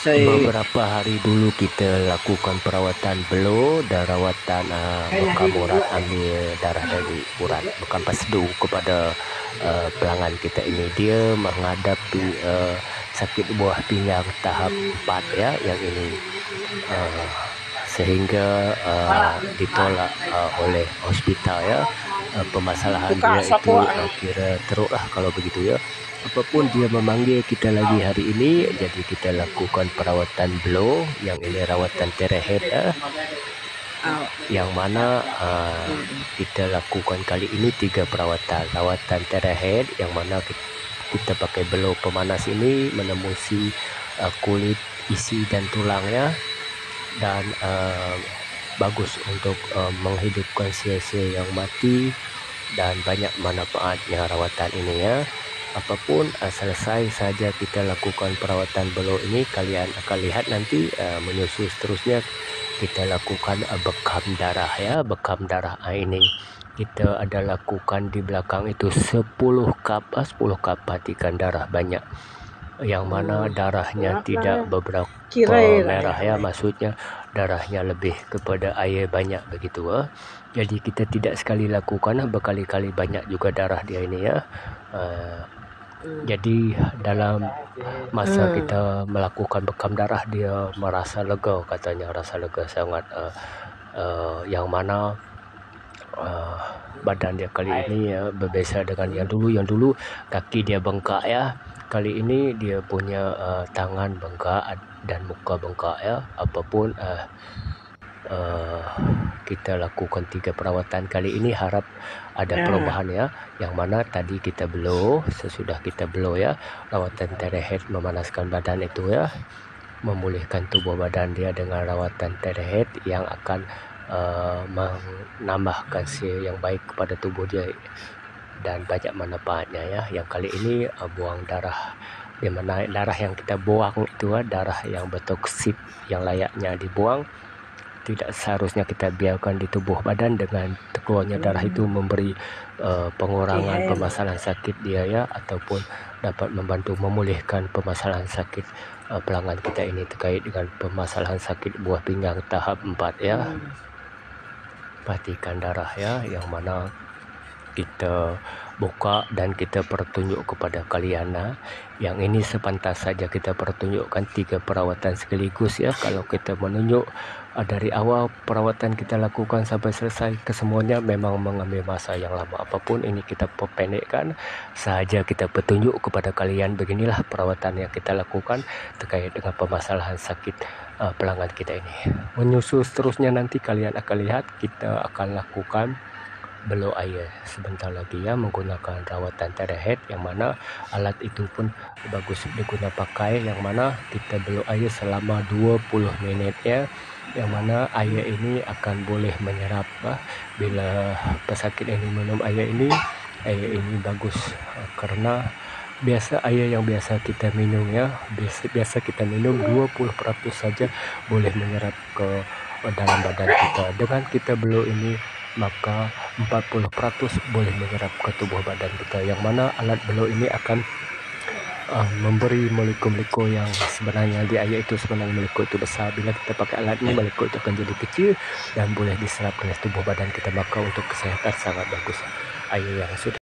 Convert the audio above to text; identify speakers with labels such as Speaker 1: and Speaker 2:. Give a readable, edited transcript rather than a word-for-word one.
Speaker 1: Beberapa hari dulu kita lakukan perawatan beloh dan rawatan bekam urat, ambil darah dari urat bekam pasdu kepada pelanggan kita ini. Dia menghadapi sakit buah pinggang tahap 4 ya, yang ini sehingga ditolak oleh hospital ya. Permasalahan dia itu kira teruk lah kalau begitu ya. Apapun dia memanggil kita lagi hari ini, jadi kita lakukan perawatan beloh, yang ini rawatan terehead yang mana kita lakukan kali ini 3 perawatan. Rawatan terehead yang mana kita pakai beloh pemanas ini menembusi kulit, isi dan tulangnya, dan bagus untuk menghidupkan sel-sel yang mati, dan banyak manfaatnya rawatan ini ya. Apapun selesai saja kita lakukan perawatan beloh ini, kalian akan lihat nanti menyusul seterusnya kita lakukan bekam darah ya. Bekam darah ini kita ada lakukan di belakang itu 10 cup perhatikan darah banyak, yang mana darahnya tidak beberapa merah ya, maksudnya darahnya lebih kepada air banyak begitu ya. Jadi kita tidak sekali lakukan, berkali-kali banyak juga darah dia ini ya. Jadi dalam masa kita melakukan bekam darah, dia merasa lega, katanya rasa lega sangat, yang mana badan dia kali ini ya berbeza dengan yang dulu. Yang dulu kaki dia bengkak ya, kali ini dia punya tangan bengkak dan muka bengkak ya. Apapun kita lakukan 3 perawatan kali ini, harap ada perubahan ya. Yang mana tadi kita beloh, sesudah kita beloh ya, rawatan terehead memanaskan badan itu ya, memulihkan tubuh badan dia dengan rawatan terehead yang akan menambahkan sel yang baik kepada tubuh dia dan banyak manfaatnya ya. Yang kali ini buang darah, di mana darah yang kita buang itu darah yang bertoksik, yang layaknya dibuang. Tidak seharusnya kita biarkan di tubuh badan. Dengan keluarnya darah itu memberi pengurangan permasalahan sakit dia ya, ataupun dapat membantu memulihkan permasalahan sakit pelanggan kita ini terkait dengan permasalahan sakit buah pinggang tahap 4 ya. Perhatikan darah ya, yang mana kita buka dan kita pertunjuk kepada kalian. Yang ini sepantas saja kita pertunjukkan 3 perawatan sekaligus ya. Kalau kita menunjuk dari awal perawatan kita lakukan sampai selesai kesemuanya, memang mengambil masa yang lama. Apapun ini kita pendekkan saja, kita petunjuk kepada kalian beginilah perawatan yang kita lakukan terkait dengan permasalahan sakit pelanggan kita ini. Menyusul seterusnya nanti kalian akan lihat kita akan lakukan beloh air sebentar lagi ya, menggunakan rawatan terehead, yang mana alat itu pun bagus digunakan pakai, yang mana kita beloh air selama 20 minit ya, yang mana air ini akan boleh menyerap bila pesakit ini minum air ini bagus karena air yang biasa kita minum ya, biasa kita minum 20% saja boleh menyerap ke dalam badan kita. Dengan kita beloh ini maka 40% boleh menyerap ke tubuh badan kita, yang mana alat beloh ini akan memberi molekul-molekul yang sebenarnya di air itu, sebenarnya molekul itu besar. Bila kita pakai alat ini, molekul itu akan jadi kecil dan boleh diserap oleh tubuh badan kita, maka untuk kesehatan sangat bagus air yang sudah